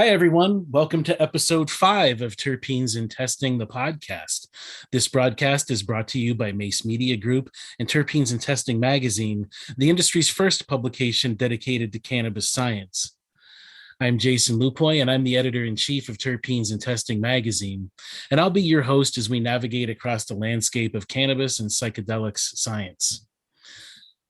Hi, everyone. Welcome to episode 5 of Terpenes and Testing, the podcast. This broadcast is brought to you by Mace Media Group and Terpenes and Testing magazine, the industry's first publication dedicated to cannabis science. I'm Jason Lupoi, and I'm the editor-in-chief of Terpenes and Testing magazine, and I'll be your host as we navigate across the landscape of cannabis and psychedelics science.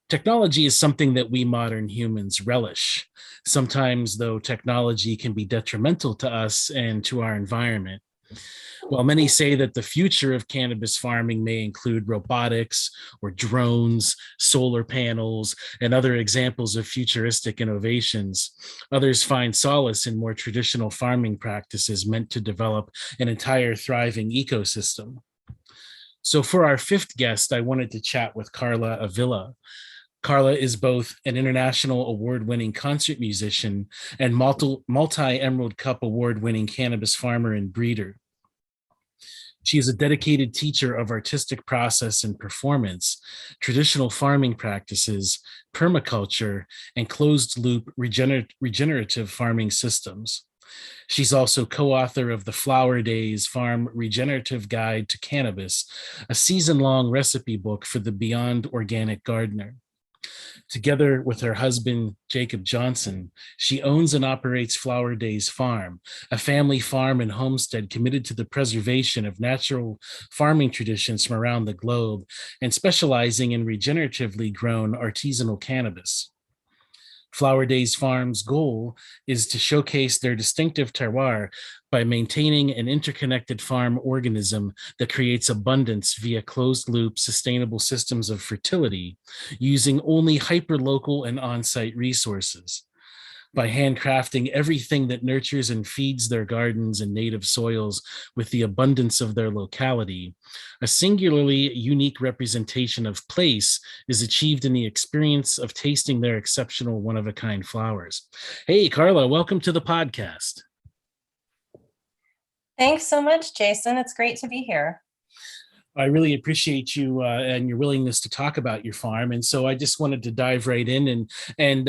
Technology is something that we modern humans relish. Sometimes, though, technology can be detrimental to us and to our environment. While many say that the future of cannabis farming may include robotics or drones, solar panels, and other examples of futuristic innovations, others find solace in more traditional farming practices meant to develop an entire thriving ecosystem. So for our fifth guest, I wanted to chat with Karla Avila. Karla is both an international award-winning concert musician and multi-Emerald Cup award-winning cannabis farmer and breeder. She is a dedicated teacher of artistic process and performance, traditional farming practices, permaculture, and closed-loop regenerative farming systems. She's also co-author of the Flowerdaze Farm Regenerative Guide to Cannabis, a season-long recipe book for the Beyond Organic Gardener. Together with her husband, Jacob Johnson, she owns and operates Flowerdaze Farm, a family farm and homestead committed to the preservation of natural farming traditions from around the globe and specializing in regeneratively grown artisanal cannabis. Flowerdaze Farm's goal is to showcase their distinctive terroir by maintaining an interconnected farm organism that creates abundance via closed-loop sustainable systems of fertility using only hyperlocal and on-site resources. By handcrafting everything that nurtures and feeds their gardens and native soils with the abundance of their locality, a singularly unique representation of place is achieved in the experience of tasting their exceptional one-of-a-kind flowers. Hey, Karla, welcome to the podcast. Thanks so much, Jason. It's great to be here. I really appreciate you and your willingness to talk about your farm, and so I just wanted to dive right in and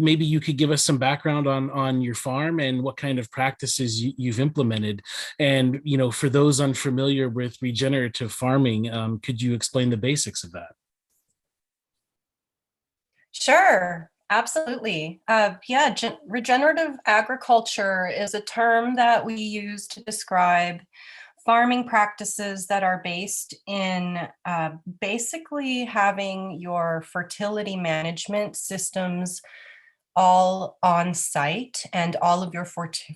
maybe you could give us some background on your farm and what kind of practices you've implemented. And for those unfamiliar with regenerative farming, could you explain the basics of that? Sure, absolutely. Regenerative agriculture is a term that we use to describe farming practices that are based in basically having your fertility management systems all on site and all of your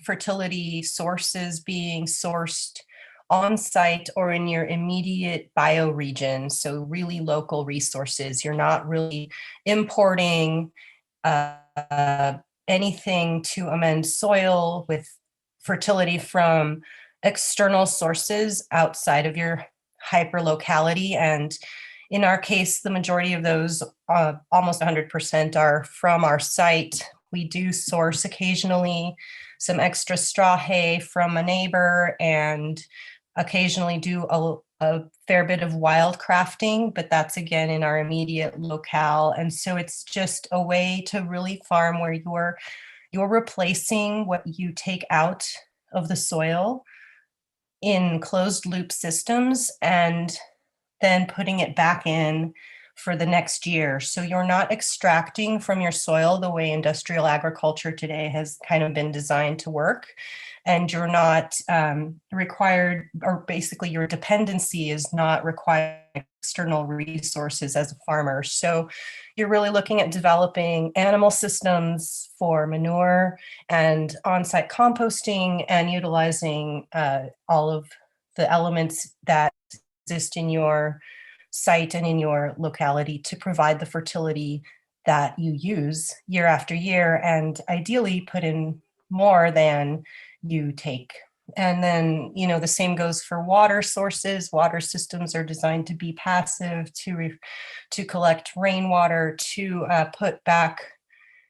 fertility sources being sourced on site or in your immediate bioregion. So really local resources. You're not really importing anything to amend soil with fertility from external sources outside of your hyperlocality. And in our case, the majority of those, almost 100%, are from our site. We do source occasionally some extra straw hay from a neighbor and occasionally do a fair bit of wild crafting, but that's again in our immediate locale. And so it's just a way to really farm where you're replacing what you take out of the soil in closed loop systems and then putting it back in for the next year. So you're not extracting from your soil the way industrial agriculture today has kind of been designed to work. And you're not required, or basically your dependency is not requiring external resources as a farmer. So you're really looking at developing animal systems for manure and on-site composting and utilizing all of the elements that exist in your site and in your locality to provide the fertility that you use year after year, and ideally put in more than you take. And then, the same goes for water sources. Water systems are designed to be passive, to collect rainwater, to put back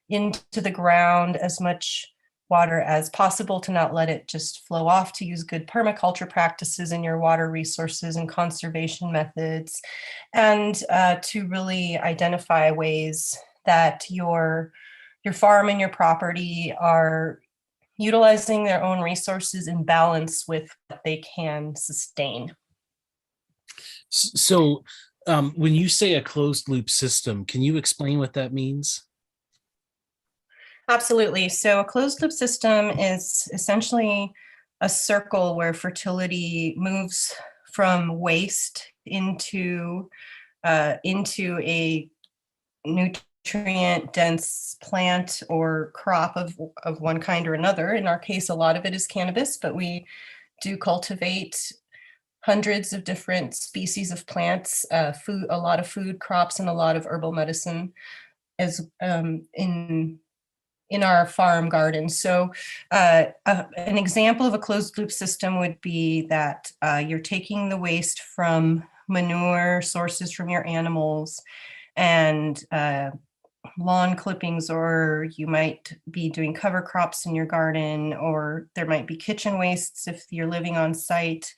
into the ground as much water as possible, to not let it just flow off, to use good permaculture practices in your water resources and conservation methods, and to really identify ways that your farm and your property are utilizing their own resources in balance with what they can sustain. So, when you say a closed loop system, can you explain what that means? Absolutely. So a closed loop system is essentially a circle where fertility moves from waste into a nutrient dense plant or crop of one kind or another. In our case, a lot of it is cannabis, but we do cultivate hundreds of different species of plants, food, a lot of food crops, and a lot of herbal medicine as in our farm garden. So an example of a closed loop system would be that you're taking the waste from manure sources from your animals and lawn clippings, or you might be doing cover crops in your garden, or there might be kitchen wastes if you're living on site.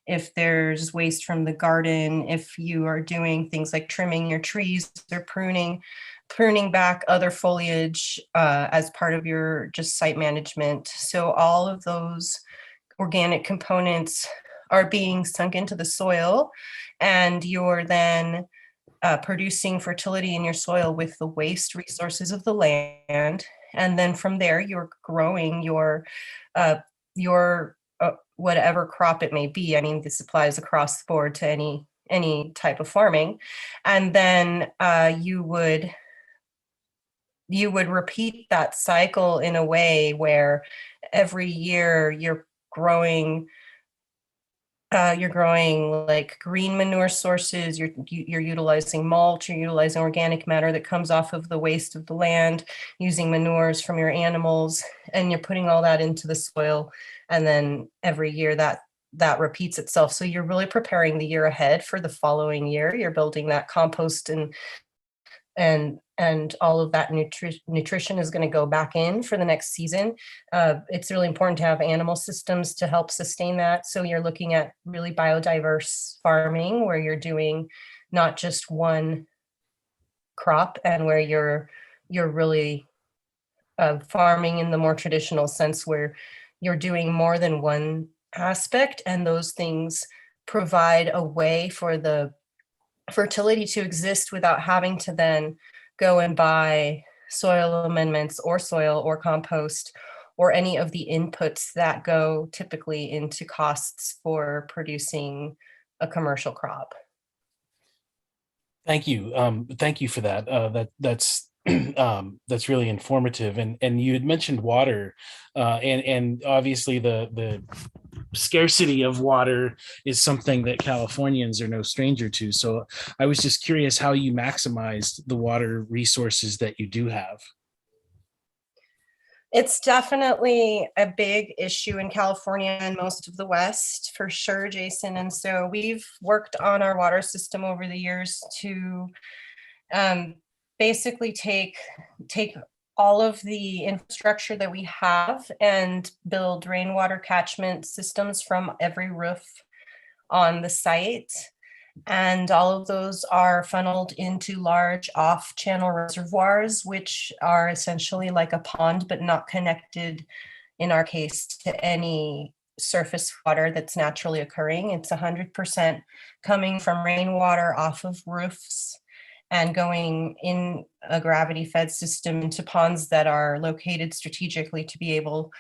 If there's waste from the garden, if you are doing things like trimming your trees or pruning back other foliage as part of your just site management. So all of those organic components are being sunk into the soil, and you're then producing fertility in your soil with the waste resources of the land. And then from there, you're growing your whatever crop it may be. I mean, this applies across the board to any type of farming. And then you would repeat that cycle in a way where every year you're growing like green manure sources, you're utilizing mulch, you're utilizing organic matter that comes off of the waste of the land, using manures from your animals, and you're putting all that into the soil. And then every year that repeats itself. So you're really preparing the year ahead for the following year. You're building that compost and all of that nutrition is going to go back in for the next season. It's really important to have animal systems to help sustain that. So you're looking at really biodiverse farming where you're doing not just one crop, and where you're really farming in the more traditional sense where you're doing more than one aspect, and those things provide a way for the fertility to exist without having to then go and buy soil amendments or soil or compost or any of the inputs that go typically into costs for producing a commercial crop. Thank you. Thank you for that. That's really informative. And you had mentioned water, and obviously the scarcity of water is something that Californians are no stranger to. So I was just curious how you maximized the water resources that you do have. It's definitely a big issue in California and most of the West, for sure, Jason. And so we've worked on our water system over the years to um, basically take all of the infrastructure that we have and build rainwater catchment systems from every roof on the site. And all of those are funneled into large off-channel reservoirs, which are essentially like a pond, but not connected, in our case, to any surface water that's naturally occurring. It's 100% coming from rainwater off of roofs and going in a gravity-fed system into ponds that are located strategically to be able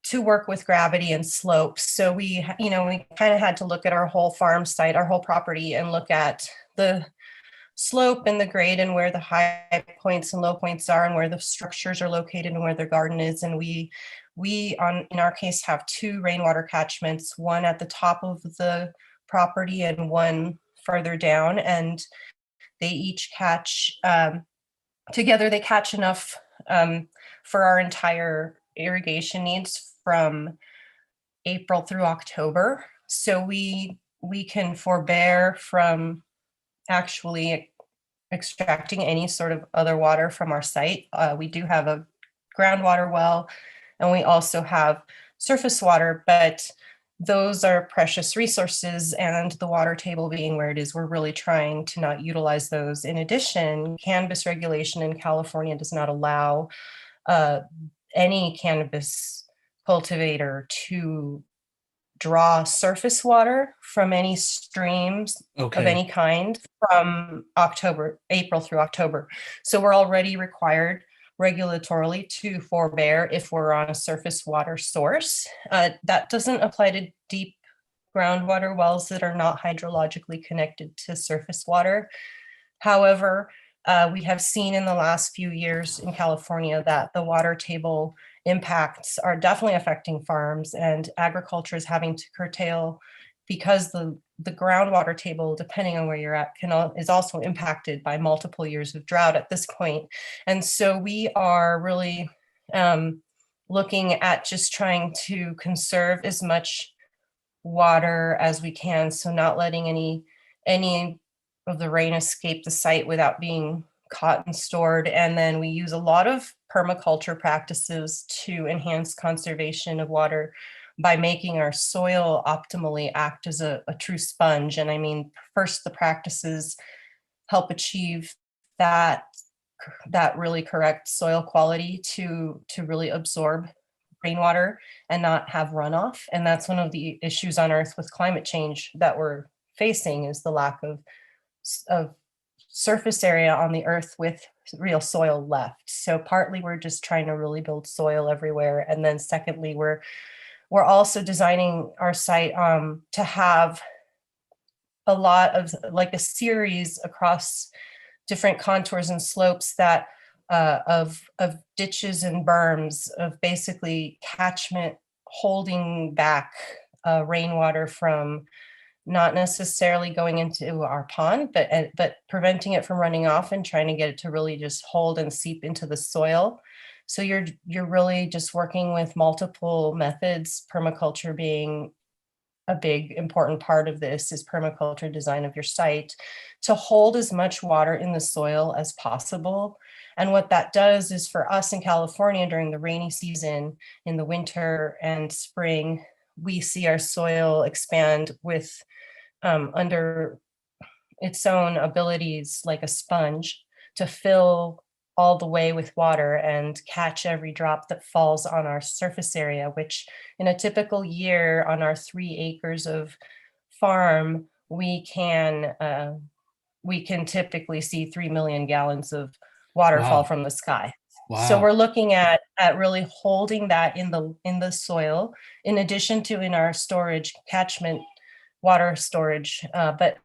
to work with gravity and slopes. So we kind of had to look at our whole farm site, our whole property, and look at the slope and the grade and where the high points and low points are and where the structures are located and where their garden is. And we in our case have two rainwater catchments, one at the top of the property and one further down. And they each catch together, they catch enough for our entire irrigation needs from April through October. So we can forbear from actually extracting any sort of other water from our site. We do have a groundwater well, and we also have surface water, but those are precious resources, and the water table being where it is, we're really trying to not utilize those. In addition, cannabis regulation in California does not allow any cannabis cultivator to draw surface water from any streams of Okay. any kind from April through October. So we're already required regulatorily to forbear if we're on a surface water source. That doesn't apply to deep groundwater wells that are not hydrologically connected to surface water. However, we have seen in the last few years in California that the water table impacts are definitely affecting farms, and agriculture is having to curtail because the groundwater table, depending on where you're at, is also impacted by multiple years of drought at this point. And so we are really looking at just trying to conserve as much water as we can, so not letting any of the rain escape the site without being caught and stored. And then we use a lot of permaculture practices to enhance conservation of water by making our soil optimally act as a true sponge. And I mean, first, the practices help achieve that really correct soil quality to really absorb rainwater and not have runoff. And that's one of the issues on Earth with climate change that we're facing, is the lack of surface area on the Earth with real soil left. So partly we're just trying to really build soil everywhere. And then secondly, we're also designing our site to have a lot of, like, a series across different contours and slopes that of ditches and berms, of basically catchment holding back rainwater from not necessarily going into our pond, but preventing it from running off and trying to get it to really just hold and seep into the soil. So you're really just working with multiple methods, permaculture being a big important part of this, is permaculture design of your site to hold as much water in the soil as possible. And what that does is, for us in California during the rainy season, in the winter and spring, we see our soil expand with under its own abilities, like a sponge, to fill all the way with water and catch every drop that falls on our surface area, which in a typical year on our 3 acres of farm, we can typically see 3 million gallons of water fall Wow. from the sky. So Wow. we're looking at really holding that in the soil, in addition to in our storage catchment water storage. But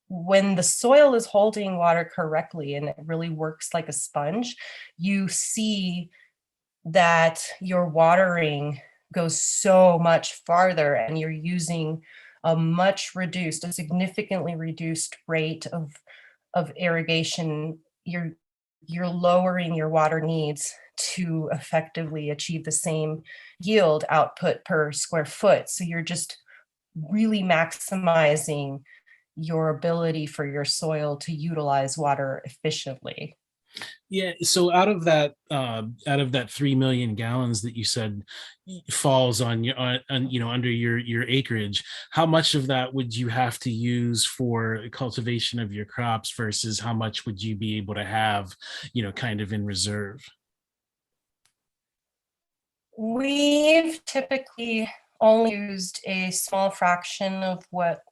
when the soil is holding water correctly and it really works like a sponge, you see that your watering goes so much farther, and you're using a significantly reduced rate of irrigation. You're lowering your water needs to effectively achieve the same yield output per square foot. So you're just really maximizing your ability for your soil to utilize water efficiently. Yeah. So out of that 3 million gallons that you said falls on your under your acreage, how much of that would you have to use for cultivation of your crops versus how much would you be able to have, kind of in reserve? We've typically only used a small fraction of what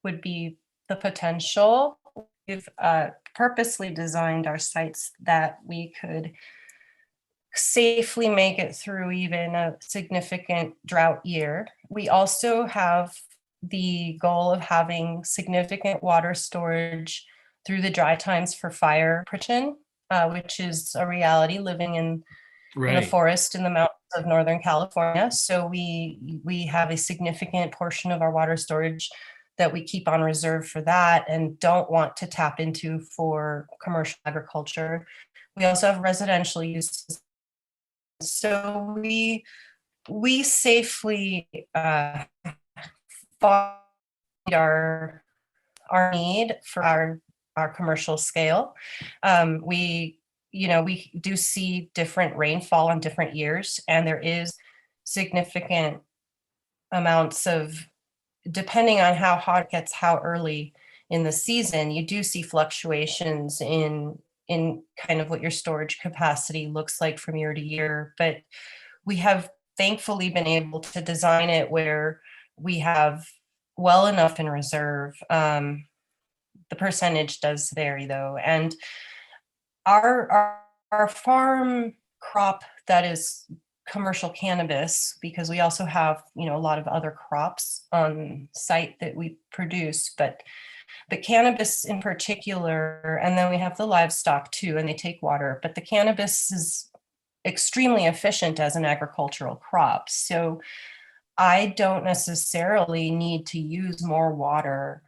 would be the potential. We've purposely designed our sites that we could safely make it through even a significant drought year. We also have the goal of having significant water storage through the dry times for fire protection, which is a reality living in the Right. forest in the mountains of Northern California. So we have a significant portion of our water storage that we keep on reserve for that and don't want to tap into for commercial agriculture. We also have residential uses. So we safely find our need for our commercial scale. We do see different rainfall on different years, and there is significant amounts of, depending on how hot it gets, how early in the season, you do see fluctuations in kind of what your storage capacity looks like from year to year. But we have thankfully been able to design it where we have well enough in reserve. The percentage does vary though. And our farm crop that is commercial cannabis, because we also have, you know, a lot of other crops on site that we produce, but cannabis in particular, and then we have the livestock too, and they take water, but the cannabis is extremely efficient as an agricultural crop. So I don't necessarily need to use more water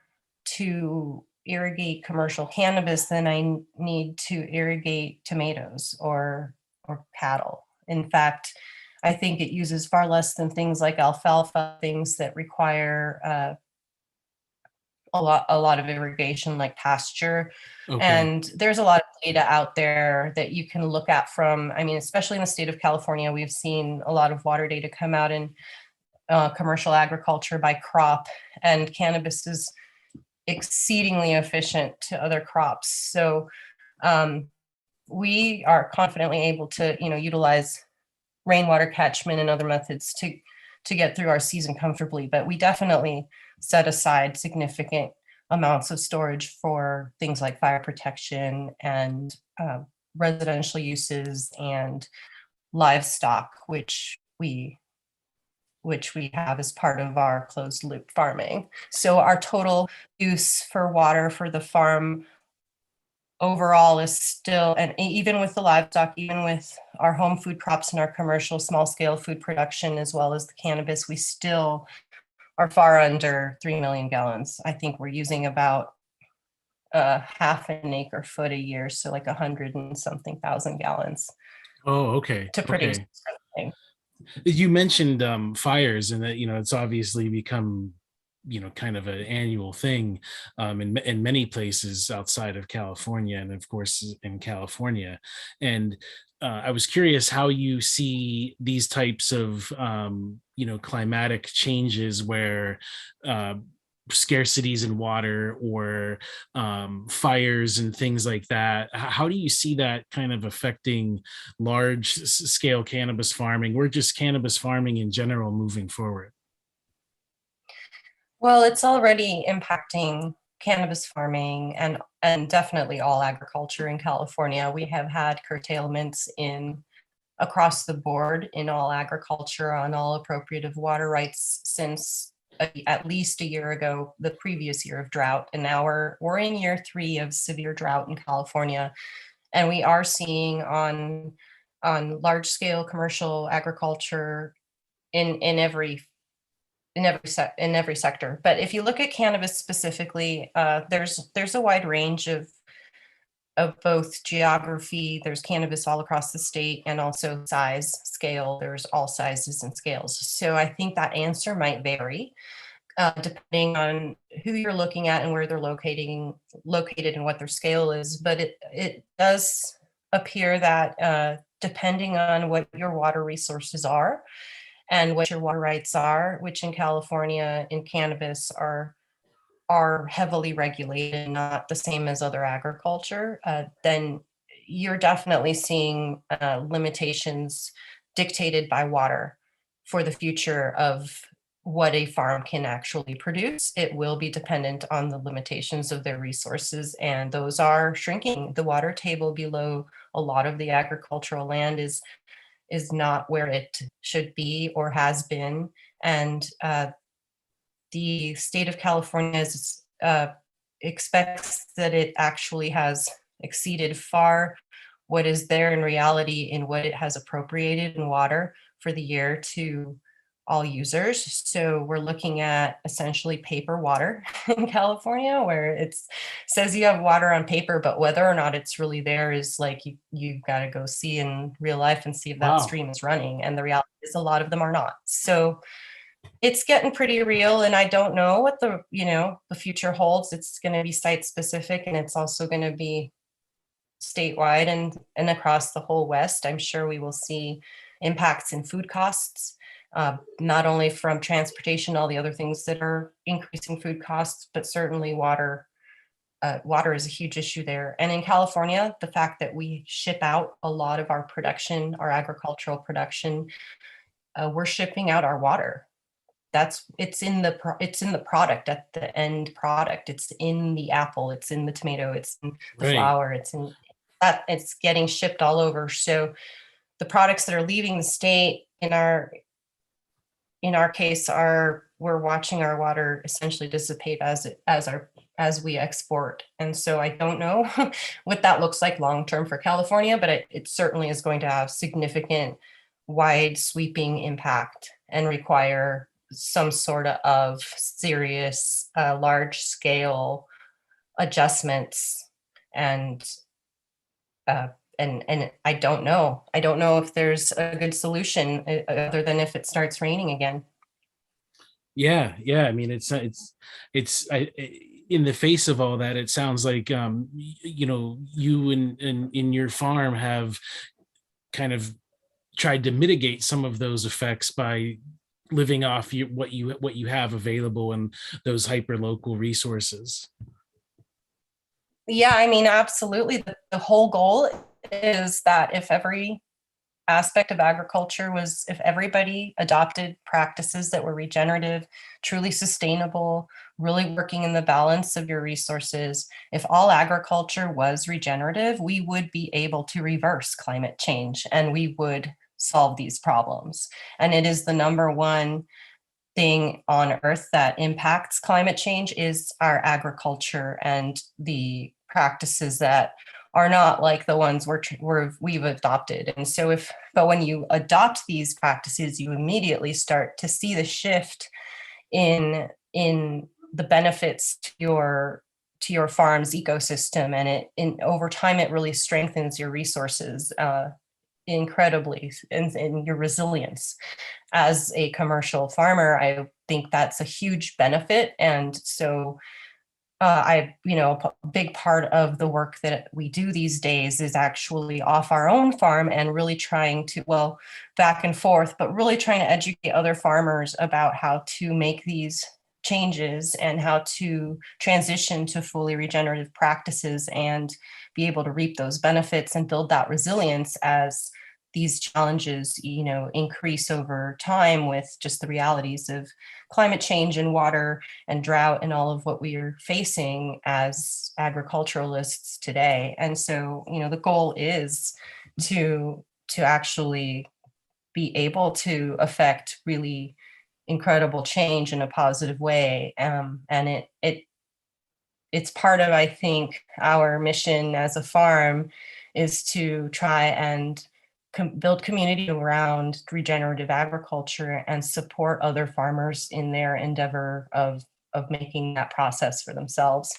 to irrigate commercial cannabis than I need to irrigate tomatoes or cattle. In fact, I think it uses far less than things like alfalfa, things that require a lot of irrigation, like pasture. Okay. And there's a lot of data out there that you can look at from, I mean, especially in the state of California, we've seen a lot of water data come out in commercial agriculture by crop, and cannabis is exceedingly efficient to other crops. So we are confidently able to, you know, utilize rainwater catchment and other methods to get through our season comfortably. But we definitely set aside significant amounts of storage for things like fire protection and residential uses and livestock, which we have as part of our closed loop farming. So our total use for water for the farm overall is still, and even with the livestock, even with our home food crops and our commercial small scale food production, as well as the cannabis, we still are far under 3 million gallons. I think we're using about half an acre foot a year, so like 100 and something thousand gallons Oh, okay. to produce Okay. something. You mentioned fires, and that, you know, it's obviously become, you know, kind of an annual thing in many places outside of California, and of course in California. And I was curious how you see these types of you know, climatic changes where uh, scarcities in water or fires and things like that. How do you see that kind of affecting large scale cannabis farming, or just cannabis farming in general moving forward? Well, it's already impacting cannabis farming and definitely all agriculture in California. We have had curtailments in across the board in all agriculture on all appropriative water rights since at least a year ago, the previous year of drought. And now we're in year 3 of severe drought in California. And we are seeing on large scale commercial agriculture in every in every sector. But if you look at cannabis specifically, there's a wide range of both geography. There's cannabis all across the state, and also size, scale. There's all sizes and scales. So I think that answer might vary depending on who you're looking at and where they're located and what their scale is. But it does appear that depending on what your water resources are and what your water rights are, which in California in cannabis are heavily regulated, not the same as other agriculture, then you're definitely seeing limitations dictated by water for the future of what a farm can actually produce. It will be dependent on the limitations of their resources, and those are shrinking. The water table below a lot of the agricultural land is not where it should be or has been. And the state of California expects that it actually has exceeded far what is there in reality in what it has appropriated in water for the year to all users. So we're looking at essentially paper water in California, where it says you have water on paper, but whether or not it's really there is like you got to go see in real life and see if that Wow. stream is running. And the reality is a lot of them are not. So it's getting pretty real, and I don't know what the future holds. It's going to be site specific, and it's also going to be statewide and across the whole West. I'm sure we will see impacts in food costs, not only from transportation, all the other things that are increasing food costs, but certainly water. Water is a huge issue there. And in California, the fact that we ship out a lot of our production, our agricultural production, we're shipping out our water. It's in the product, at the end product. It's in the apple, it's in the tomato, it's in the Right. flower, it's in that, it's getting shipped all over. So the products that are leaving the state in our case we're watching our water essentially dissipate as we export. And so I don't know what that looks like long term for California, but it certainly is going to have significant, wide sweeping impact and require some sort of serious, large scale adjustments. And I don't know if there's a good solution other than if it starts raining again. Yeah, I mean, in the face of all that, it sounds like you and in your farm have kind of tried to mitigate some of those effects by living off what you have available and those hyper local resources. Yeah, I mean, absolutely. The whole goal is that if every aspect of agriculture if everybody adopted practices that were regenerative, truly sustainable, really working in the balance of your resources, if all agriculture was regenerative, we would be able to reverse climate change and we would solve these problems. And it is the number one thing on Earth that impacts climate change is our agriculture and the practices that are not like the ones we've adopted. And so but when you adopt these practices, you immediately start to see the shift in the benefits to your farm's ecosystem, and over time it really strengthens your resources incredibly, and your resilience. As a commercial farmer, I think that's a huge benefit. And so a big part of the work that we do these days is actually off our own farm and really trying to, back and forth, but really trying to educate other farmers about how to make these changes and how to transition to fully regenerative practices and be able to reap those benefits and build that resilience as these challenges, increase over time with just the realities of climate change and water and drought and all of what we are facing as agriculturalists today. And so, the goal is to actually be able to affect really incredible change in a positive way. And it's part of, I think, our mission as a farm is to try and build community around regenerative agriculture and support other farmers in their endeavor of making that process for themselves.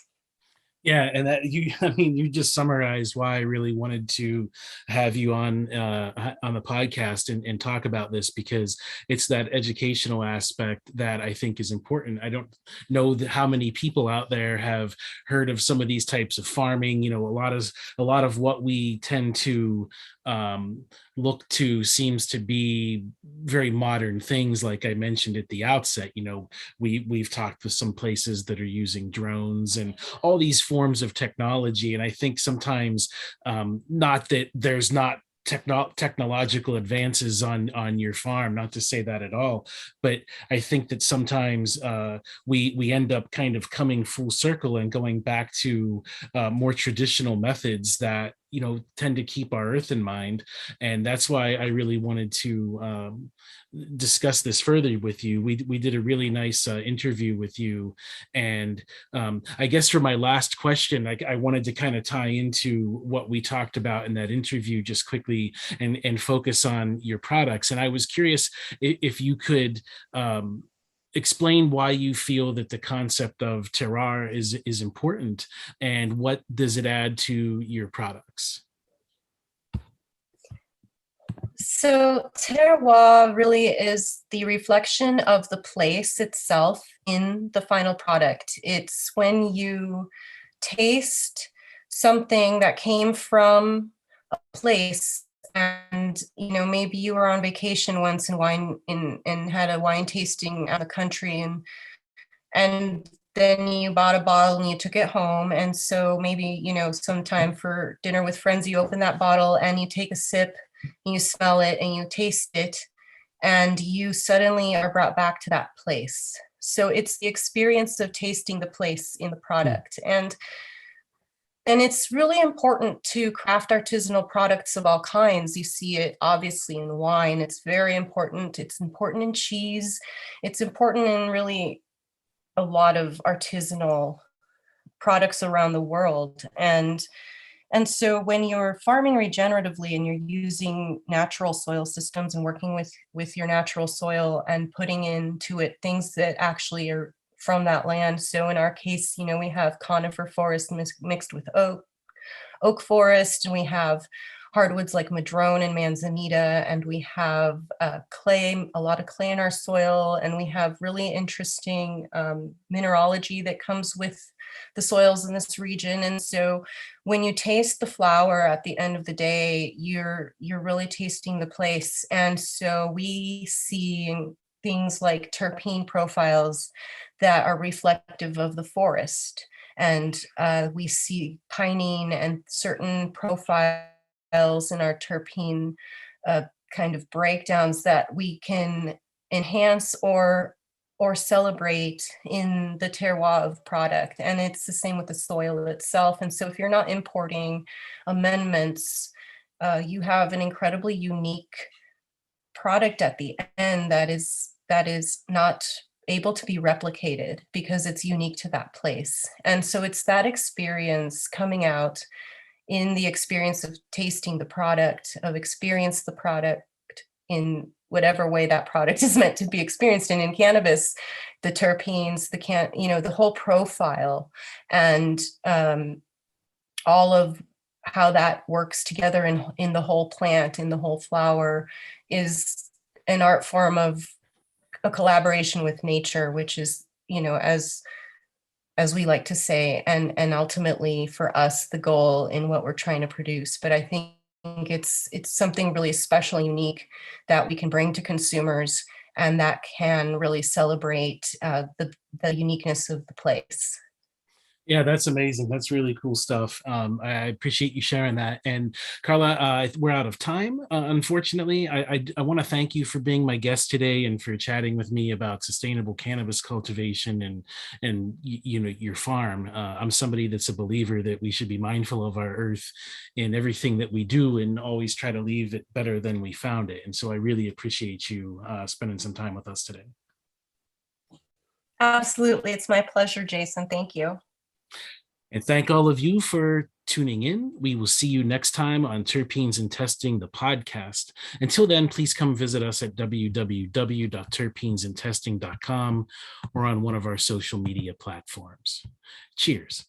Yeah, and you just summarized why I really wanted to have you on the podcast and talk about this, because it's that educational aspect that I think is important. I don't know how many people out there have heard of some of these types of farming. A lot of what we tend to look to seems to be very modern things, like I mentioned at the outset. We've talked with some places that are using drones and all these forms of technology, and I think sometimes not that there's not technological advances on your farm, not to say that at all, but I think that sometimes we end up kind of coming full circle and going back to more traditional methods that tend to keep our earth in mind. And that's why I really wanted to discuss this further with you. We did a really nice interview with you, and I guess for my last question, I wanted to kind of tie into what we talked about in that interview just quickly and focus on your products. And I was curious if you could explain why you feel that the concept of terroir is important, and what does it add to your products? So terroir really is the reflection of the place itself in the final product. It's when you taste something that came from a place, and maybe you were on vacation once and had a wine tasting out of the country, and then you bought a bottle and you took it home. And so maybe sometime for dinner with friends, you open that bottle and you take a sip, and you smell it and you taste it, and you suddenly are brought back to that place. So it's the experience of tasting the place in the product. And it's really important to craft artisanal products of all kinds. You see it obviously in wine. It's very important. It's important in cheese. It's important in really a lot of artisanal products around the world. And so when you're farming regeneratively and you're using natural soil systems and working with your natural soil and putting into it things that actually are from that land. So in our case, we have conifer forest mixed with oak forest, and we have hardwoods like madrone and manzanita, and we have clay, a lot of clay in our soil, and we have really interesting mineralogy that comes with the soils in this region. And so when you taste the flower at the end of the day, you're really tasting the place. And so we see things like terpene profiles that are reflective of the forest. And we see pinene and certain profiles in our terpene kind of breakdowns that we can enhance or celebrate in the terroir of product. And it's the same with the soil itself. And so if you're not importing amendments, you have an incredibly unique product at the end that is not able to be replicated because it's unique to that place. And so it's that experience coming out in the experience of tasting the product, of experience the product in whatever way that product is meant to be experienced. And in cannabis, the terpenes, the whole profile, and all of how that works together in the whole plant, in the whole flower, is an art form of a collaboration with nature, which is, as we like to say, and ultimately for us, the goal in what we're trying to produce. But I think it's something really special and unique that we can bring to consumers, and that can really celebrate the uniqueness of the place. Yeah, that's amazing. That's really cool stuff. I appreciate you sharing that. And Karla, we're out of time. Unfortunately, I want to thank you for being my guest today and for chatting with me about sustainable cannabis cultivation and your farm. I'm somebody that's a believer that we should be mindful of our earth in everything that we do and always try to leave it better than we found it. And so I really appreciate you spending some time with us today. Absolutely. It's my pleasure, Jason. Thank you. And thank all of you for tuning in. We will see you next time on Terpenes and Testing, the podcast. Until then, please come visit us at www.terpenesandtesting.com or on one of our social media platforms. Cheers.